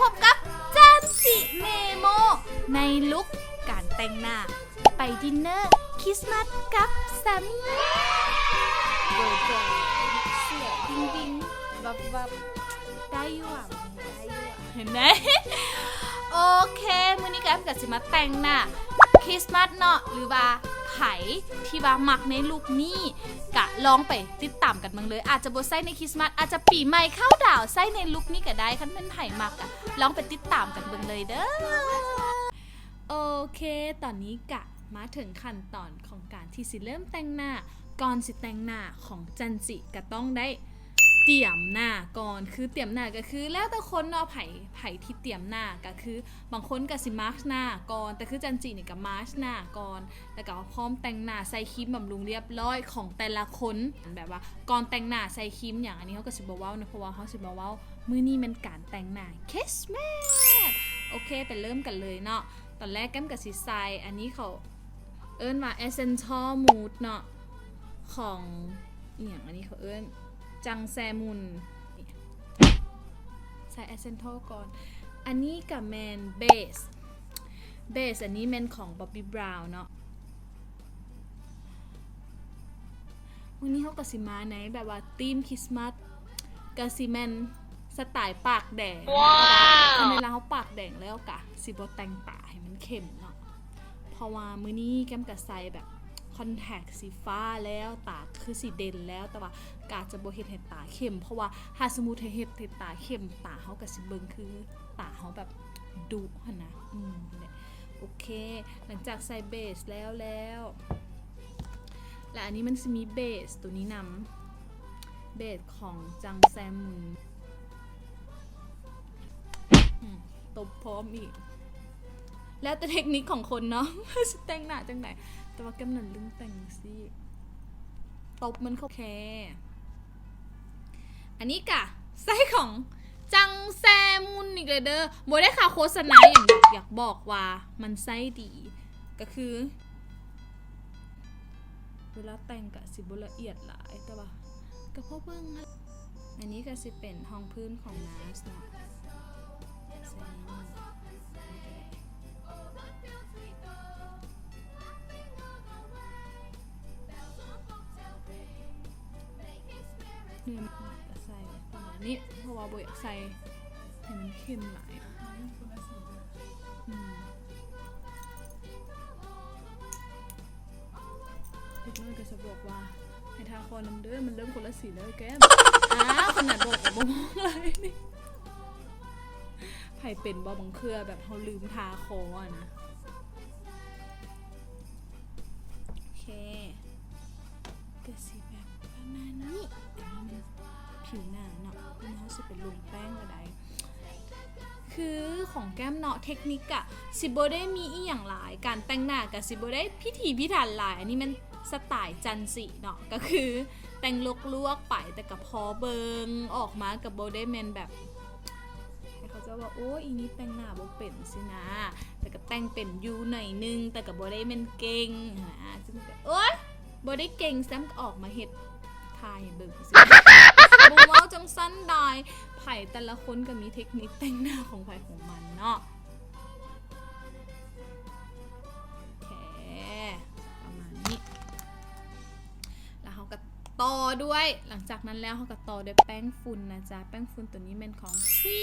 พบกับจันจิเนโมในลุคการแต่งหน้าไปดินเนอร์คริสต์มาสกับสามีโดยเสื้อวิงวิงวับได้อยู่อ่ะเห็นไหมโอเคมื้อนี้กันกับสิมาแต่งหน้าคริสต์มาสเนาะหรือว่าไผที่ว่ามักในลุคนี้กะลองไปติดตามกันบ้างเลยอาจจะบ่ใส่ในคริสต์มาสอาจจะปีใหม่เข้าดาวใส่ในลุคนี้ก็ได้คันเป็นไผมักอะลองไปติดตามกันเบิ่งเลยเด้อโอเคตอนนี้กะมาถึงขั้นตอนของการที่สิเริ่มแต่งหน้าก่อนสิแต่งหน้าของจันจิก็ต้องได้เตรียมหน้าก่อนคือเตรียมหน้าก็คือแล้วแต่คนเนาะไผที่เตรียมหน้าก็คือบางคนก็สิมาร์กหน้าก่อนแต่คือจันจินี่ก็มาร์กหน้าก่อนแล้วก็พร้อมแต่งหน้าใส่ครีมบำรุงเรียบร้อยของแต่ละคนแบบว่าก่อนแต่งหน้าใส่ครีมอย่างอันนี้เขาก็สิบ่เว้านะเพราะว่าเขาสิบ่เว้ามื้อนี้มันการแต่งหน้าคริสต์มาสโอเคไปเริ่มกันเลยเนาะตอนแรกแก้มก็สิใส่อันนี้เขาเอิ้นว่า Essential Mood เนาะของอย่างอันนี้เขาเอิ้นจังแซมุนใส่เอเซนทัลก่อนอันนี้กับแมนเบสอันนี้แมนของบ๊อบบี้บราวน์เนาะวันนี้เขากะสิมาในแบบว่าธีมคริสต์มาสกะสิแมนสไตล์ปากแดงคันเวลาเขาปากแดงแล้วกะสิบ่แต่งตาให้มันเข้มเนาะเพราะว่ามื้อนี้แก้มกะใส่แบบคอนแทคสีฟ้าแล้วตาคือสีเด่นแล้วแต่ว่ากาจะบ่เฮ็ดให้ตาเข้มเพราะว่าถ้าสมมุติเฮ็ดให้ตาเข้มตาเฮาก็สิเบิ่งคือตาเฮาแบบดุหั่นนะเนี่ยโอเคหลังจากใส่เบสแล้วและอันนี้มันสิมีเบสตัวนี้นำเบสของจังแซมุนตบพร้อมอีกแล้วแต่เทคนิคของคนเนาะสิแต่งหน้าจังได๋แต่ว่าแก้มนั่นลืมแต่งสิตบมันเข้าแค่อันนี้กะไส้ของจังแซมุนอีกเลยเด้อโบได้ข่าวโฆษณาอย่างอยากบอกว่ามันไส้ดีก็คือเวลาแต่งกะสิบละเอียดหลายแต่ว่าก็พอเบิ่งอันนี้ก็สิเป็นห้องพื้นของนาสเนาะเนี่ยก็ใส่ประมาณนี้เพราะว่าโบอยากใส่ให้มันเข้มหลายเด็กน้อยก็จะบอกว่าให้ทาคอน้ำเด้อมันเริ่มคนละสีเลยแก้มขนาดบอกกับโบมองเลยนี่ไผ่เป็นบอบางเครือแบบเขาลืมทาคออ่ะนะโอเคก็สีแบบประมาณนี้อันนี้มันผิวหน้าเนาะคุณเขาจะเป็นลงแป้งอะไรคือของแก้มเนาะเทคนิคอะซิโบได้มีอีอย่างหลายการแต่งหน้ากับซิโบได้พิถีพิถันหลายอันนี้มันสไตล์จันจิเนาะก็คือแต่งลวกไปแต่กับพอเบิงออกมากับโบได้แมนแบบเขาจะว่าโอ้อีนี้แต่งหน้าโบเป็นสินะแต่กับแต่งเป็นยูหน่อยนึงแต่กับโบได้แมนเก่งซึ่งโอ๊ยโบได้เก่งแซมก็ออกมาเฮ็ดทายเบิงสิโบว่าจังสั้นได้ไผ่แต่ละคนก็มีเทคนิคแต่งหน้าของไผ่ของมันเนาะแค่ประมาณนี้แล้วเขาก็ต่อด้วยหลังจากนั้นแล้วเขาก็ต่อด้วยแป้งฝุ่นนะจ๊ะแป้งฝุ่นตัวนี้เป็นของทรี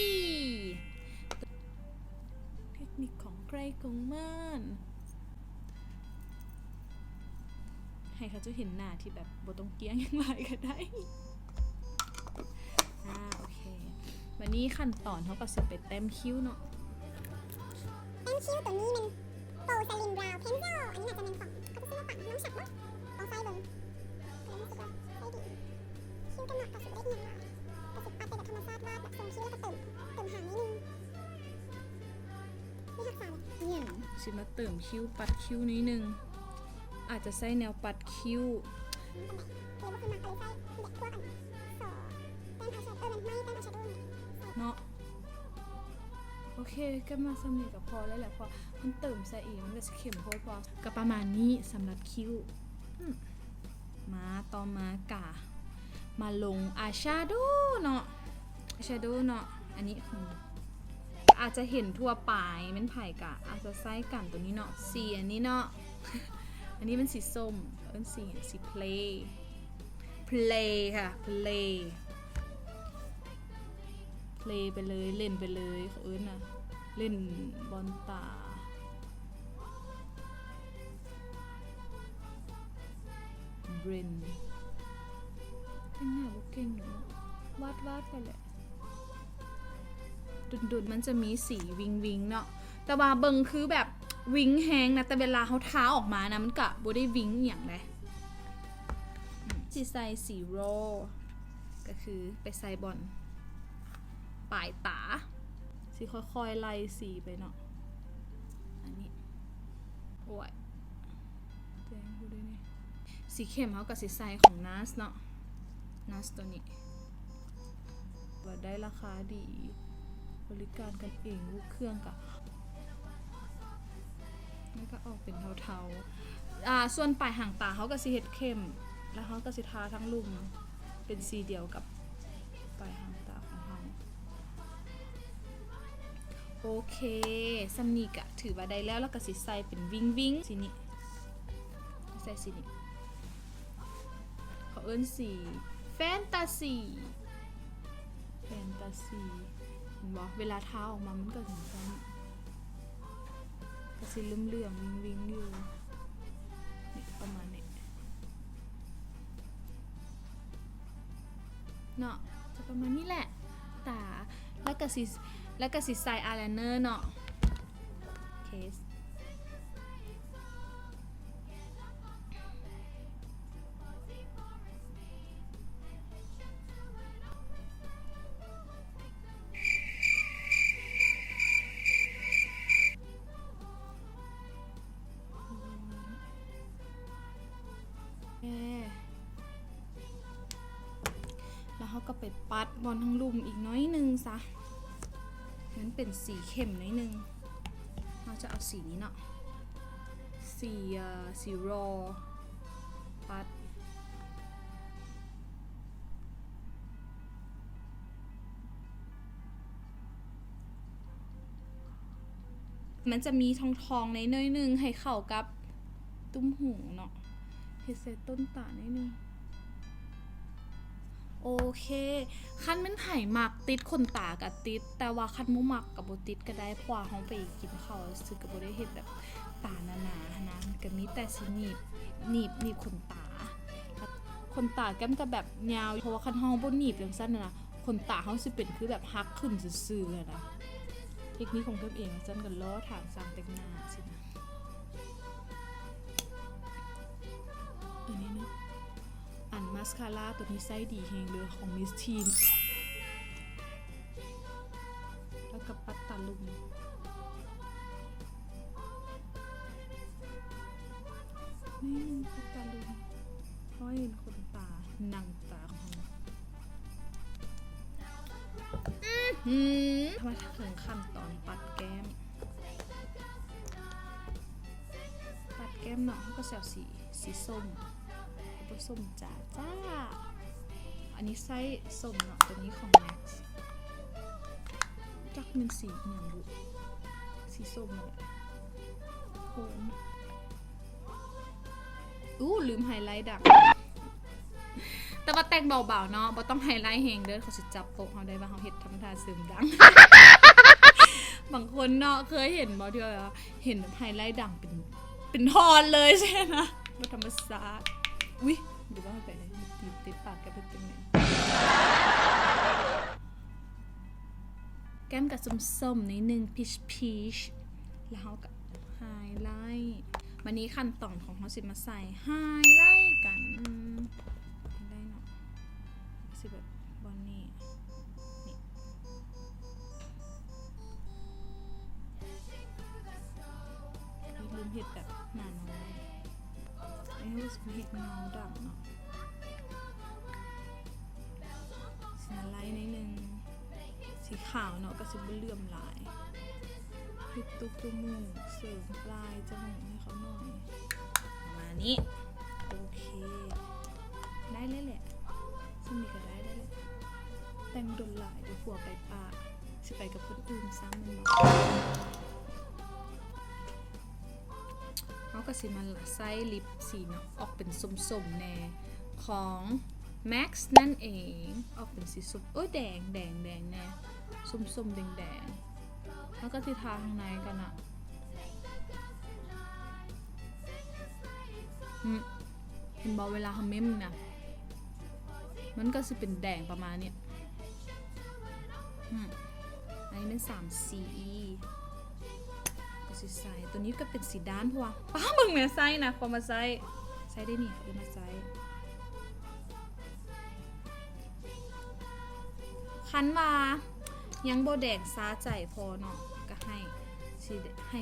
เทคนิคของใครของมันให้เขาจะเห็นหน้าที่แบบโบต้องเกี้ยงอย่างไรก็ได้โอเควันนี้ขั้นตอนเขาก็จะไปเต็มคิ้วเนาะเต็มคิ้วตัวนี้มันโปรซาลินบราวน์เพนเซลอันนี้อาจจะเป็นของเขาจะซื้อมาปักน้องฉักเนาะเอาไฟลงแล้วรู้สึกว่าได้ดีคิ้วกันหนักกับสุดเล็กหนึ่งแต่สุดปัดไปแบบธรรมชาติวาดแบบทรงคิ้วแล้วก็เติมหางนิดนึงนี่หักษาเลยเนี่ยสิมาเติมคิ้วปัดคิ้วนิดนึงอาจจะใส่แนวปัดคิ้วเนาะโอเคก็มาสำเร็จกับพอแล้วแหละพอมันเติมใส่อีกมันก็จะเข้มพอก็ประมาณนี้สำหรับคิ้วมาต่อมากะมาลงอายแชโดว์เนาะอายแชโดว์เนาะอันนี้ของ อาจจะเห็นทั่วไปมันไผ่กะอาจจะใส่กันตัวนี้เนาะสีอันนี้เนาะ อันนี้มันสีส้มสีเพลย์ค่ะเพลย์ไปเลยเล่นไปเลยเขานะเล่นบอลตาเบรนเป็นหน้าบุกเก่งหนูวาดไปแหละดุดมันจะมีสีวิงเนาะแต่ว่าเบิงคือแบบวิงแฮงนะแต่เวลาเขาท้าออกมานะมันกะบ่ได้วิงอย่างไรสีใส่สีโรก็คือไปใส่บอลปลายตาสีค่อยๆไล่สีไปเนาะอันนี้โอ้ยแดงพูดได้นี่สีเข้มเขากับสีใสของนัสเนาะนัสตัวนี้ว่าได้ราคาดีบริการกันเองลูกเครื่องกับแล้วก็ออกเป็นเทาๆส่วนปลายหางตาเขากับสีเห็ดเข้มแล้วเขากับสีทาทั้งลุ่มเป็นสีเดียวกับปลายหางตาของเขาโอเคซัมนิกะถือว่าได้แล้วก็สีใสเป็นวิงสีนี้ใส่สีนี้เขาเอิ้นสีแฟนตาซีเห็นบ่เวลาเท้าออกมามันก็ถึงกันก็สีเหลื่อมวิงอยู่นี่ประมาณนี้เนาะจะประมาณนี้แหละตาแล้วก็สีใส่อายไลเนอร์เนาะเคสแล้วเขาก็ไปปัดบอลทั้งลุ่มอีกน้อยนึงซะมันเป็นสีเข้มน้อยนึงเราจะเอาสีนี้เนาะสีรอปัดมันจะมีทองในน้อยนึงให้เข้ากับตุ้มหูเนาะเฮ็ดใส่ต้นตาหน่อยนึงโอเคคันมันไผ่มักติดขนตากับติดแต่ว่าคันมุมักกับโบติดก็ได้เพราะว่าเขาไปกินข้าวซื้อกับโบได้เห็นแบบตาหนาๆนะก็มีแต่สิหนีบขนตาแก้มก็แบบยาวเพราะว่าคันห้องบนหนีบอย่างสั้นนะขนตาเขาสิเป็นคือแบบฮักขึ้นซื่อๆนะเทคนิคของแก้มเองสั้นกันล้อถามสร้างแต่งหน้าสินะอันนี้นะอันมาสคาร่าตัวนี้ไส้ดีแฮงเลยของมิสทีนแล้วก็ปัดตาลุมนี่ปัดตาลุมห้อยขนตาหนังตาของทำไมถึงขั้นตอนปัดแก้มเนาะเขาก็แซวสีส้มส้มจ้าอันนี้ไส้ส้มเนาะตัวนี้ของ Max จักมันสีอย่างบุสีส้มเลยโหลืมไฮไลท์ดักแต่ว่าแต่งเบาๆเนาะบ่ต้องไฮไลท์แฮงเด้อเขาสิจับโป๊ะเขาได้ว่าเขาเฮ็ดทำท่าซึมดัง บางคนเนาะเคยเห็นบ่ที่ว่าเห็นไฮไลท์ดังเป็นฮอนเลยใช่ไหมบ่ธรรมศาสตร์อุ๊ยเดี๋ยวว่าไปเลยติดปากแกเป็นยังไงแก้มกับส้มๆนิดนึงพีชแล้วเขากับไฮไลท์วันนี้ขั้นตอนของเขาสิมาใส่ไฮไลท์กันได้เนาะสิแบบบอนนี่ลืมเห็ดแบบหนาน้อยไอ้รู้สึกเห็ดเงาดังเนาะสีไลท์นิดนึงสีขาวเนาะก็จะเป็นเลื่อมลายเห็ดตุกตัวมูกเสริมปลายจมูกให้เขาหน่อยประมาณนี้โอเคได้เลยแหละซึ่งนี่ก็ได้เลยแต่งดนหลายเดี๋ยวผัวไปปาก สิไปกับคนอื่นซ้ำมันบอกเขาก็สิมันไส้ลิปสีเนาะออกเป็นส้มๆแน่ของ Max นั่นเองออกเป็นสีส้มแดงแน่ส้มๆแดงแล้วก็ที่ทาข้างในกันอะเห็นบอกเวลาทำเม้มนะมันก็จะเป็นแดงประมาณเนี้ยอันนี้เป็น3C ก็สีใสตัวนี้ก็เป็นสีด้านเพราะว่าป้ามึงเนี่ยไซนะพอมาไซได้นี่คือมาไซคันว่ายังโบแดงซาใจพอเนาะก็ให้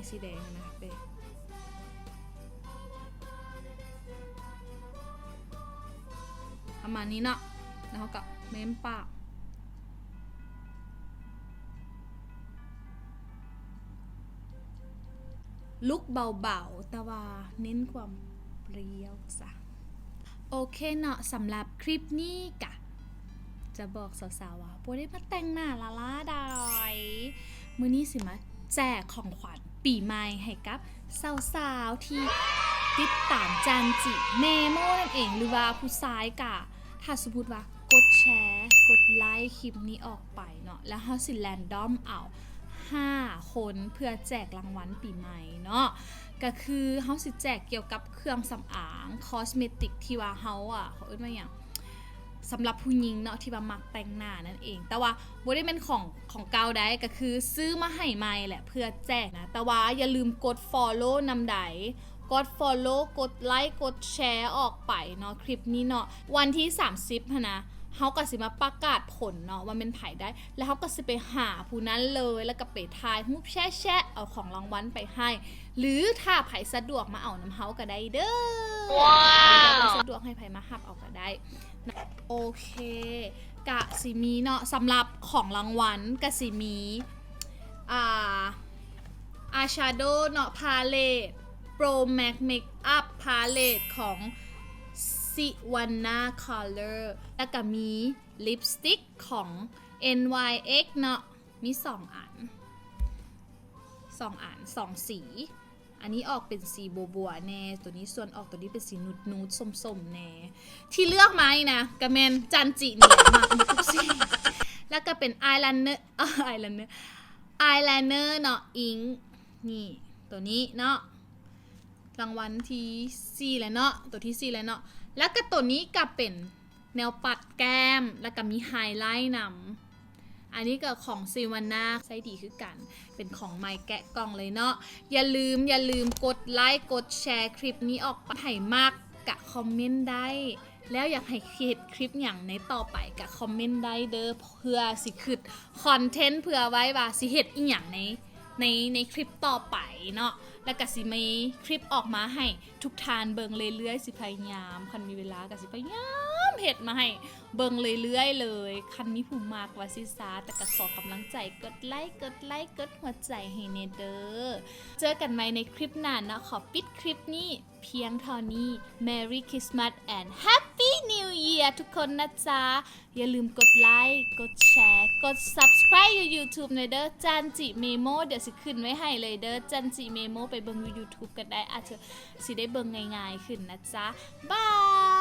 สีแดงนะเป้ประมาณนี้เนาะแล้วกับเม้มปากลุกเบาๆแต่ว่าเน้นความเปรี้ยวจ้ะโอเคเนาะสำหรับคลิปนี้กะจะบอกสาวๆว่าบ่ได้มาแต่งหน้าละล่าดายมื้อนี้สิมาแจกของขวัญปีใหม่ให้กับสาวๆที่ติดตามจันจิเมโมนั่นเองหรือว่าผู้ชายกะถ้าสมมุติว่ากดแชร์กดไลค์คลิปนี้ออกไปเนาะแล้วเฮาสิแรนดอมเอา5 คนเพื่อแจกรางวัลปีใหม่เนาะก็คือเฮาสิแจกเกี่ยวกับเครื่องสำอางคอสเมติกที่ว่าเฮาเขาเอิ้นว่าหยังสำหรับผู้หญิงเนาะที่ว่ามักแต่งหน้านั่นเองแต่ว่าบ่ได้เป็นของเก่าได้ก็คือซื้อมาให้ใหม่แหละเพื่อแจกนะแต่ว่าอย่าลืมกด follow นำใดกด follow กดไลค์กดแชร์ออกไปเนาะคลิปนี้เนาะวันที่30นะเฮาก็สิมาประกาศผลเนาะว่าเป็นไผได้แล้วเฮาก็สิไปหาผู้นั้นเลยแล้วก็ไปทายรูปแชะเอาของรางวัลไปให้หรือถ้าไผสะดวกมาเอาน้ำเฮาก็ได้เด้อว้าวสะดวกให้ไผมาหับเอาก็ได้โอเคกะสิมีเนาะสำหรับของรางวัลกะสิมีอายแชโดว์เนาะพาเลตPro Max Makeup Palette ของ Siwana Color แล้วก็มีลิปสติกของ NYX เนาะมี2 อัน2 สีอันนี้ออกเป็นสีบัวแน่ตัวนี้ส่วนออกตัวนี้เป็นสีนูดส้มๆแน่ที่เลือกมานะกระเมนจันจิเนี่ยมาทุกสีแล้วก็เป็นอายไลเนอร์เนาะอิงนี่ตัวนี้เนาะรางวัลที่4แล้วเนาะตัวที่4แล้วเนาะแล้วก็ตัวนี้ก็เป็นแนวปัดแก้มแล้วก็มีไฮไลท์นำอันนี้ก็ของซิวาน่าไซดีคือกันเป็นของไมค์แกะกล่องเลยเนาะอย่าลืมกดไลค์กดแชร์คลิปนี้ออกไปให้มากกะคอมเมนต์ได้แล้วอยากให้เฮ็ดคลิปอย่างในต่อไปกะคอมเมนต์ได้เด้อเพื่อสิคิดคอนเทนต์เพื่อไว้ว่าสิเฮ็ดอีหยังในคลิปต่อไปเนาะแล้วก็สิมีคลิปออกมาให้ทุกทานเบิงเรื่อยๆสิพยายามคันมีเวลาก็สิพยายามเฮ็ดมาให้เบิงเรื่อยๆเลยคันมีผู้มากว่าสิซาแต่ก็ขอกำลังใจกดไลค์กดหัวใจให้เนเด้อเจอกันใหม่ในคลิปหน้านะขอปิดคลิปนี้เพียงเท่านี้ Merry Christmas and Happy New Year ทุกคนนะจ๊ะอย่าลืมกดไลค์กดแชร์กด Subscribe YouTube หน่อยเด้อจันจิเมโมเดี๋ยวสิขึ้นไว้ให้เลยเด้อจันจิเมโมไปเบิ่ง YouTube กันได้อาจจะสิได้เบิ่งง่ายๆขึ้นนะจ๊ะบาย